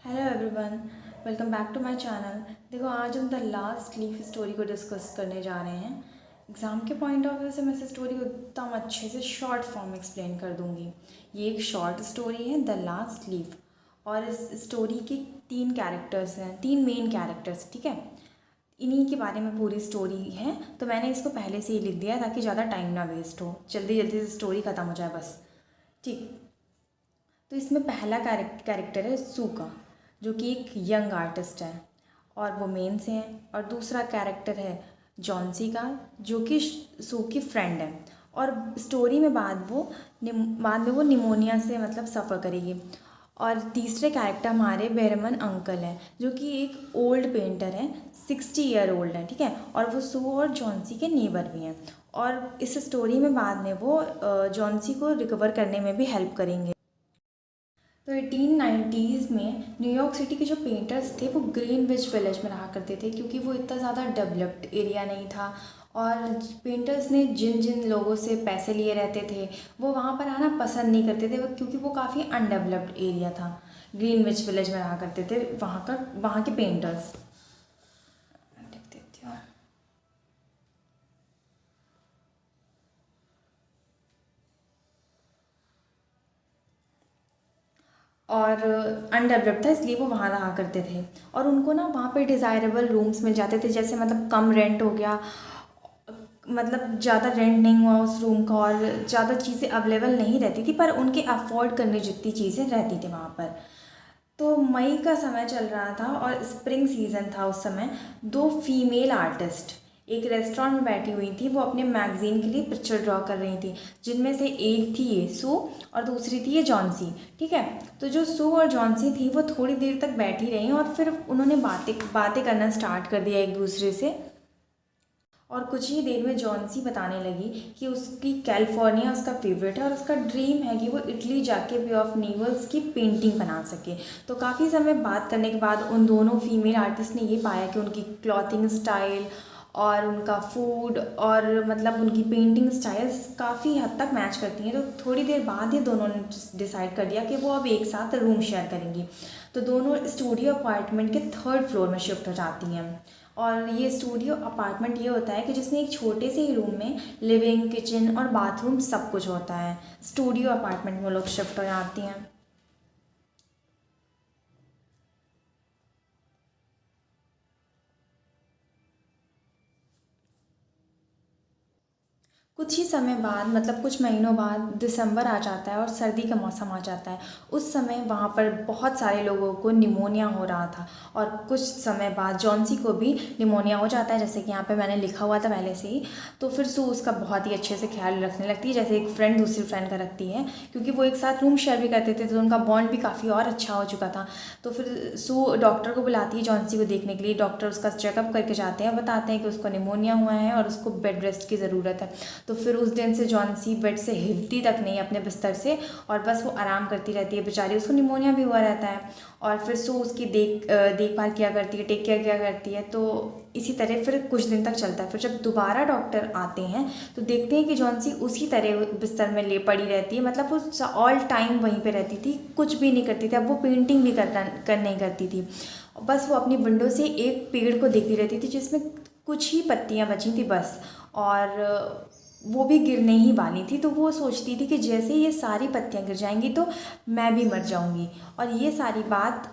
Hello everyone, welcome back to my channel. देखो, आज हम द लास्ट लीफ स्टोरी को डिस्कस करने जा रहे हैं। एग्ज़ाम के पॉइंट ऑफ व्यू से मैं इस स्टोरी को एकदम अच्छे से शॉर्ट फॉर्म में एक्सप्लेन कर दूंगी। ये एक शॉर्ट स्टोरी है, द लास्ट लीफ, और इस स्टोरी के तीन कैरेक्टर्स हैं, तीन मेन कैरेक्टर्स, ठीक है। इन्हीं के बारे में पूरी स्टोरी है, तो मैंने इसको पहले से ही लिख दिया ताकि ज़्यादा टाइम ना वेस्ट हो, जल्दी जल्दी से स्टोरी ख़त्म हो जाए बस। ठीक, तो इसमें पहला कैरेक्टर है सू का, जो कि एक यंग आर्टिस्ट है और वो मेन से है। और दूसरा कैरेक्टर है जॉन्सी का, जो कि सू की फ्रेंड है। और स्टोरी में बाद में वो निमोनिया से मतलब सफ़र करेगी। और तीसरे कैरेक्टर हमारे बेरमन अंकल हैं, जो कि एक ओल्ड पेंटर हैं, 60 ईयर ओल्ड है, ठीक है। और वो सू और जॉन्सी के नेबर भी हैं। और इस स्टोरी में बाद में वो जॉन्सी को रिकवर करने में भी हेल्प करेंगे। तो 1890s में न्यूयॉर्क सिटी के जो पेंटर्स थे वो ग्रीनविच विलेज में रहा करते थे, क्योंकि वो इतना ज़्यादा डेवलप्ड एरिया नहीं था। और पेंटर्स ने जिन जिन लोगों से पैसे लिए रहते थे वो वहाँ पर आना पसंद नहीं करते थे, क्योंकि वो काफ़ी अनडेवलप्ड एरिया था। ग्रीनविच विलेज में रहा करते थे वहाँ के पेंटर्स। देख देती हूँ। और अनडेवलप्ड था, इसलिए वो वहाँ रहा करते थे। और उनको ना वहाँ पे डिज़ायरेबल रूम्स मिल जाते थे, जैसे मतलब कम रेंट हो गया, मतलब ज़्यादा रेंट नहीं हुआ उस रूम का, और ज़्यादा चीज़ें अवेलेबल नहीं रहती थी, पर उनके अफोर्ड करने जितनी चीज़ें रहती थी वहाँ पर। तो मई का समय चल रहा था और स्प्रिंग सीज़न था उस समय। दो फीमेल आर्टिस्ट एक रेस्टोरेंट में बैठी हुई थी, वो अपने मैगज़ीन के लिए पिक्चर ड्रॉ कर रही थी, जिनमें से एक थी ये सू और दूसरी थी ये जॉन्सी, ठीक है। तो जो सू और जॉन्सी थी वो थोड़ी देर तक बैठी रही और फिर उन्होंने बातें बातें करना स्टार्ट कर दिया एक दूसरे से। और कुछ ही देर में जॉन्सी बताने लगी कि उसकी कैलिफोर्निया उसका फेवरेट है और उसका ड्रीम है कि वो इटली जाके बे ऑफ नेवल्स की पेंटिंग बना सके। तो काफ़ी समय बात करने के बाद उन दोनों फीमेल आर्टिस्ट ने ये पाया कि उनकी क्लॉथिंग स्टाइल और उनका फूड और मतलब उनकी पेंटिंग स्टाइल्स काफ़ी हद तक मैच करती हैं। तो थोड़ी देर बाद ही दोनों ने डिसाइड कर लिया कि वो अब एक साथ रूम शेयर करेंगी। तो दोनों स्टूडियो अपार्टमेंट के थर्ड फ्लोर में शिफ्ट हो जाती हैं। और ये स्टूडियो अपार्टमेंट ये होता है कि जिसमें एक छोटे से ही रूम में लिविंग, किचन और बाथरूम सब कुछ होता है। स्टूडियो अपार्टमेंट में लोग शिफ्ट हो जाती हैं। कुछ ही समय बाद मतलब कुछ महीनों बाद दिसंबर आ जाता है और सर्दी का मौसम आ जाता है। उस समय वहाँ पर बहुत सारे लोगों को निमोनिया हो रहा था। और कुछ समय बाद जॉन्सी को भी निमोनिया हो जाता है, जैसे कि यहाँ पे मैंने लिखा हुआ था पहले से ही। तो फिर सू उसका बहुत ही अच्छे से ख्याल रखने लगती है, जैसे एक फ्रेंड दूसरी फ्रेंड का रखती है, क्योंकि वो एक साथ रूम शेयर भी करते थे, तो उनका बॉन्ड भी काफ़ी और अच्छा हो चुका था। तो फिर सू डॉक्टर को बुलाती है जॉन्सी को देखने के लिए। डॉक्टर उसका चेकअप करके जाते हैं, बताते हैं कि उसको निमोनिया हुआ है और उसको बेड रेस्ट की ज़रूरत है। तो फिर उस दिन से जॉन्सी बेड से हिलती तक नहीं अपने बिस्तर से, और बस वो आराम करती रहती है बेचारी, उसको निमोनिया भी हुआ रहता है। और फिर सो उसकी देखभाल किया करती है, टेक केयर किया करती है। तो इसी तरह फिर कुछ दिन तक चलता है। फिर जब दोबारा डॉक्टर आते हैं तो देखते हैं कि जॉन्सी उसी तरह बिस्तर में ले पड़ी रहती है, मतलब वो ऑल टाइम वहीं पे रहती थी, कुछ भी नहीं करती थी। अब वो पेंटिंग भी नहीं करती थी, बस वो अपनी विंडो से एक पेड़ को देखती रहती थी जिसमें कुछ ही पत्तियां बची थी बस। और वो भी गिरने ही वाली थी। तो वो सोचती थी कि जैसे ये सारी पत्तियां गिर जाएंगी तो मैं भी मर जाऊंगी। और ये सारी बात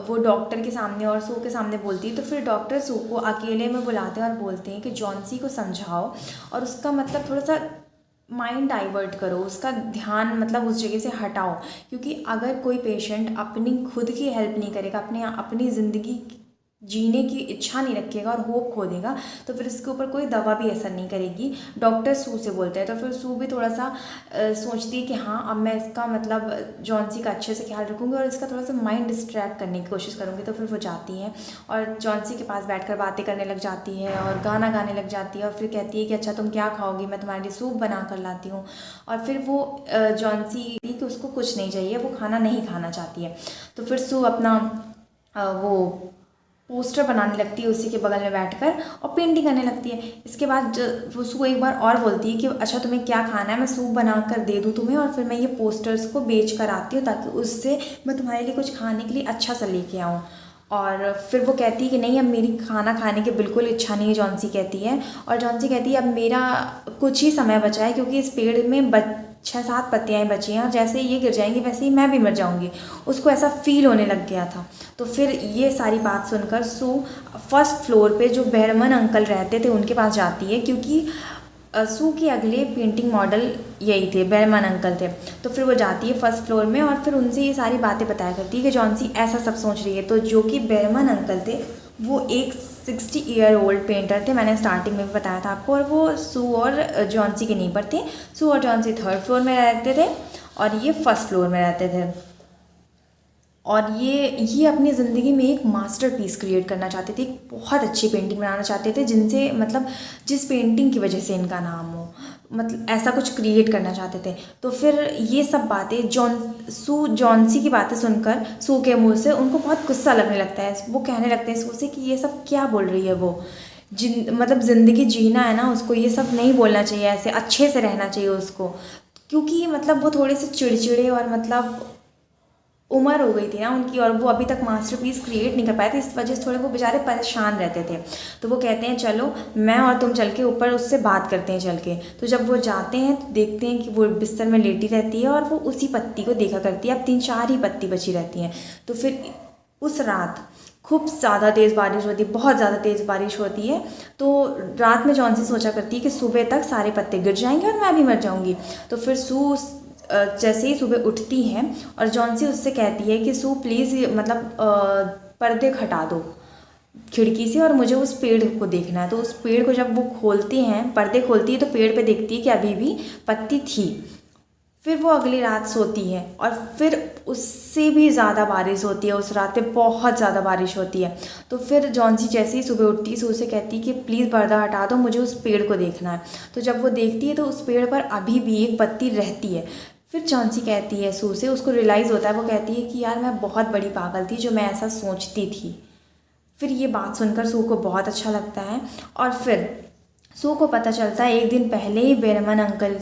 वो डॉक्टर के सामने और सू के सामने बोलती है। तो फिर डॉक्टर सू को अकेले में बुलाते हैं और बोलते हैं कि जॉन्सी को समझाओ और उसका मतलब थोड़ा सा माइंड डाइवर्ट करो, उसका ध्यान मतलब उस जगह से हटाओ। क्योंकि अगर कोई पेशेंट अपनी खुद की हेल्प नहीं करेगा, अपनी ज़िंदगी जीने की इच्छा नहीं रखेगा और होप खो देगा, तो फिर इसके ऊपर कोई दवा भी असर नहीं करेगी। डॉक्टर सू से बोलते हैं। तो फिर सू भी थोड़ा सा सोचती है कि हाँ, अब मैं इसका मतलब जॉन्सी का अच्छे से ख्याल रखूँगी और इसका थोड़ा सा माइंड डिस्ट्रैक्ट करने की कोशिश करूँगी। तो फिर वो जाती हैं और जॉन्सी के पास बैठकर बातें करने लग जाती है और गाना गाने लग जाती है। और फिर कहती है कि अच्छा तुम क्या खाओगी, मैं तुम्हारे लिए सूप बना कर लाती हूँ। और फिर वो जॉन्सी कि उसको कुछ नहीं चाहिए, वो खाना नहीं खाना चाहती है। तो फिर सू अपना वो पोस्टर बनाने लगती है उसी के बगल में बैठकर और पेंटिंग करने लगती है। इसके बाद वो सू एक बार और बोलती है कि अच्छा तुम्हें क्या खाना है, मैं सूप बना कर दे दूँ तुम्हें और फिर मैं ये पोस्टर्स को बेच कर आती हूँ ताकि उससे मैं तुम्हारे लिए कुछ खाने के लिए अच्छा सा लेके आऊँ। और फिर वो कहती है कि नहीं, अब मेरी खाना खाने की बिल्कुल इच्छा नहीं है, जॉन्सी कहती है। और जॉन्सी कहती है अब मेरा कुछ ही समय बचा है क्योंकि इस पेड़ में 6-7 पत्तियाँ बची हैं और जैसे ये गिर जाएंगी वैसे ही मैं भी मर जाऊंगी। उसको ऐसा फील होने लग गया था। तो फिर ये सारी बात सुनकर सू फर्स्ट फ्लोर पे जो बेरमन अंकल रहते थे उनके पास जाती है, क्योंकि सू के अगले पेंटिंग मॉडल यही थे, बेरमन अंकल थे। तो फिर वो जाती है फर्स्ट फ्लोर में और फिर उनसे ये सारी बातें बताया करती है कि जॉन्सी ऐसा सब सोच रही है। तो जो कि बेरमन अंकल थे वो एक 60 ईयर ओल्ड पेंटर थे, मैंने स्टार्टिंग में भी बताया था आपको। और वो सू और जॉन्सी के नेबर थे। सू और जॉन्सी थर्ड फ्लोर में रहते थे और ये फर्स्ट फ्लोर में रहते थे। और ये अपनी ज़िंदगी में एक मास्टरपीस क्रिएट करना चाहते थे, एक बहुत अच्छी पेंटिंग बनाना चाहते थे जिनसे मतलब जिस पेंटिंग की वजह से इनका नाम हो, मतलब ऐसा कुछ क्रिएट करना चाहते थे। तो फिर ये सब बातें जॉन्सी की बातें सुनकर सू के मुंह से उनको बहुत गुस्सा लगने लगता है। वो कहने लगते हैं सू से कि ये सब क्या बोल रही है वो, मतलब ज़िंदगी जीना है ना उसको, ये सब नहीं बोलना चाहिए, ऐसे अच्छे से रहना चाहिए उसको। क्योंकि मतलब वो थोड़े से चिड़चिड़े और मतलब उम्र हो गई थी ना उनकी और वो अभी तक मास्टरपीस क्रिएट नहीं कर पाए थे, इस वजह से थोड़े वो बेचारे परेशान रहते थे। तो वो कहते हैं चलो मैं और तुम चल के ऊपर उससे बात करते हैं चल के। तो जब वो जाते हैं तो देखते हैं कि वो बिस्तर में लेटी रहती है और वो उसी पत्ती को देखा करती है। अब 3-4 ही पत्ती बची रहती हैं। तो फिर उस रात खूब ज़्यादा तेज़ बारिश होती है, बहुत ज़्यादा तेज़ बारिश होती है। तो रात में जॉन्सी सोचा करती है कि सुबह तक सारे पत्ते गिर जाएंगे और मैं भी मर जाऊंगी। तो फिर सू जैसे ही सुबह उठती है और जॉन्सी उससे कहती है कि सू प्लीज़ मतलब पर्दे हटा दो खिड़की से और मुझे उस पेड़ को देखना है। तो उस पेड़ को जब वो खोलते हैं, पर्दे खोलती है, तो पेड़ पे देखती है कि अभी भी पत्ती थी। फिर वो अगली रात सोती है और फिर उससे भी ज़्यादा बारिश होती है। उस रात पे बहुत ज़्यादा बारिश होती है। तो फिर जॉन्सी जैसे ही सुबह उठती है सू से कहती है कि प्लीज़ पर्दा हटा दो, मुझे उस पेड़ को देखना है। तो जब वो देखती है तो उस पेड़ पर अभी भी एक पत्ती रहती है। फिर जॉन्सी कहती है सू से, उसको रियलाइज़ होता है, वो कहती है कि यार मैं बहुत बड़ी पागल थी जो मैं ऐसा सोचती थी। फिर ये बात सुनकर सू को बहुत अच्छा लगता है। और फिर सू को पता चलता है एक दिन पहले ही बेरमन अंकल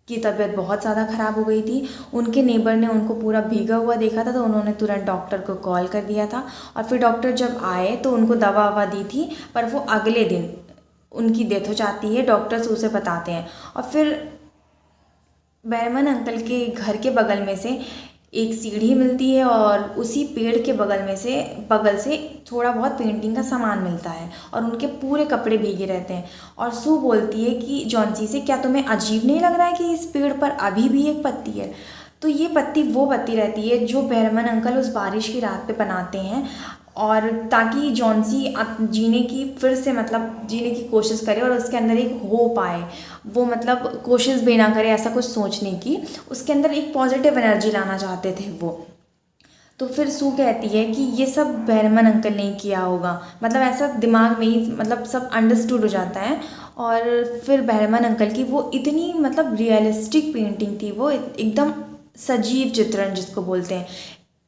की तबीयत बहुत ज़्यादा ख़राब हो गई थी। उनके नेबर ने उनको पूरा भीगा हुआ देखा था तो उन्होंने तुरंत डॉक्टर को कॉल कर दिया था। और फिर डॉक्टर जब आए तो उनको दवा ववा दी थी, पर वो अगले दिन उनकी डेथ हो जाती है, डॉक्टर्स उसे बताते हैं। और फिर बेरमन अंकल के घर के बगल में से एक सीढ़ी मिलती है और उसी पेड़ के बगल से थोड़ा बहुत पेंटिंग का सामान मिलता है और उनके पूरे कपड़े भीगे रहते हैं। और सू बोलती है कि जॉन्सी से, क्या तुम्हें अजीब नहीं लग रहा है कि इस पेड़ पर अभी भी एक पत्ती है? तो ये पत्ती वो पत्ती रहती है जो बेरमन अंकल उस बारिश की रात पे बनाते हैं और ताकि जॉन्सी जीने की फिर से मतलब जीने की कोशिश करे और उसके अंदर एक होप आए, वो मतलब कोशिश भी ना करे ऐसा कुछ सोचने की, उसके अंदर एक पॉजिटिव एनर्जी लाना चाहते थे वो। तो फिर सू कहती है कि ये सब बेरमन अंकल ने किया होगा, मतलब ऐसा दिमाग में ही मतलब सब अंडरस्टूड हो जाता है। और फिर बेरमन अंकल की वो इतनी मतलब रियलिस्टिक पेंटिंग थी, वो एकदम सजीव चित्रण जिसको बोलते हैं,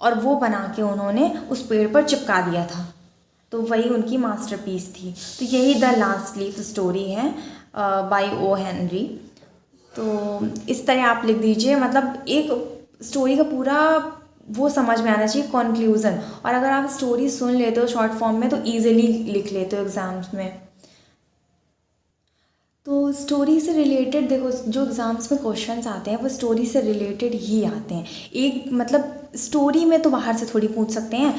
और वो बना के उन्होंने उस पेड़ पर चिपका दिया था। तो वही उनकी मास्टरपीस थी। तो यही द लास्ट लीफ स्टोरी है बाय ओ हेनरी। तो इस तरह आप लिख दीजिए, मतलब एक स्टोरी का पूरा वो समझ में आना चाहिए कॉन्क्लूज़न। और अगर आप स्टोरी सुन लेते हो शॉर्ट फॉर्म में तो ईजिली लिख लेते हो एग्ज़ाम्स में। तो स्टोरी से रिलेटेड देखो, जो एग्ज़ाम्स में क्वेश्चंस आते हैं वो स्टोरी से रिलेटेड ही आते हैं। एक मतलब स्टोरी में तो बाहर से थोड़ी पूछ सकते हैं,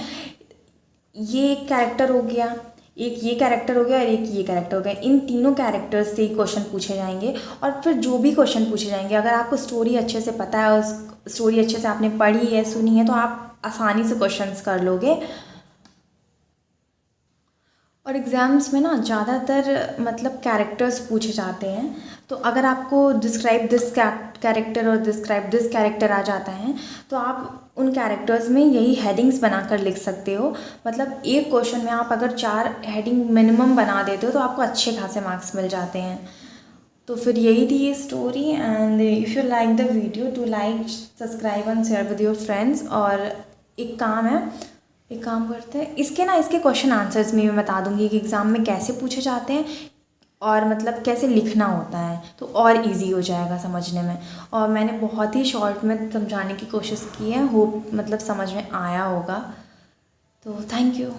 ये एक कैरेक्टर हो गया, एक ये कैरेक्टर हो गया और एक ये कैरेक्टर हो गया, इन तीनों कैरेक्टर्स से ही क्वेश्चन पूछे जाएंगे। और फिर जो भी क्वेश्चन पूछे जाएंगे, अगर आपको स्टोरी अच्छे से पता है, उस स्टोरी अच्छे से आपने पढ़ी है, सुनी है, तो आप आसानी से क्वेश्चंस कर लोगे। और एग्ज़ाम्स में ना ज़्यादातर मतलब कैरेक्टर्स पूछे जाते हैं। तो अगर आपको डिस्क्राइब दिस कैरेक्टर और डिस्क्राइब दिस कैरेक्टर आ जाता है तो आप उन कैरेक्टर्स में यही हेडिंग्स बनाकर लिख सकते हो। मतलब एक क्वेश्चन में आप अगर 4 हेडिंग मिनिमम बना देते हो तो आपको अच्छे खासे मार्क्स मिल जाते हैं। तो फिर यही थी ये story. And if you like the video, to like, subscribe and share with your friends. और एक काम है, एक काम करते हैं, इसके क्वेश्चन आंसर्स में मैं बता दूंगी कि एग्ज़ाम में कैसे पूछे जाते हैं और मतलब कैसे लिखना होता है, तो और इजी हो जाएगा समझने में। और मैंने बहुत ही शॉर्ट में समझाने की कोशिश की है, होप मतलब समझ में आया होगा। तो थैंक यू।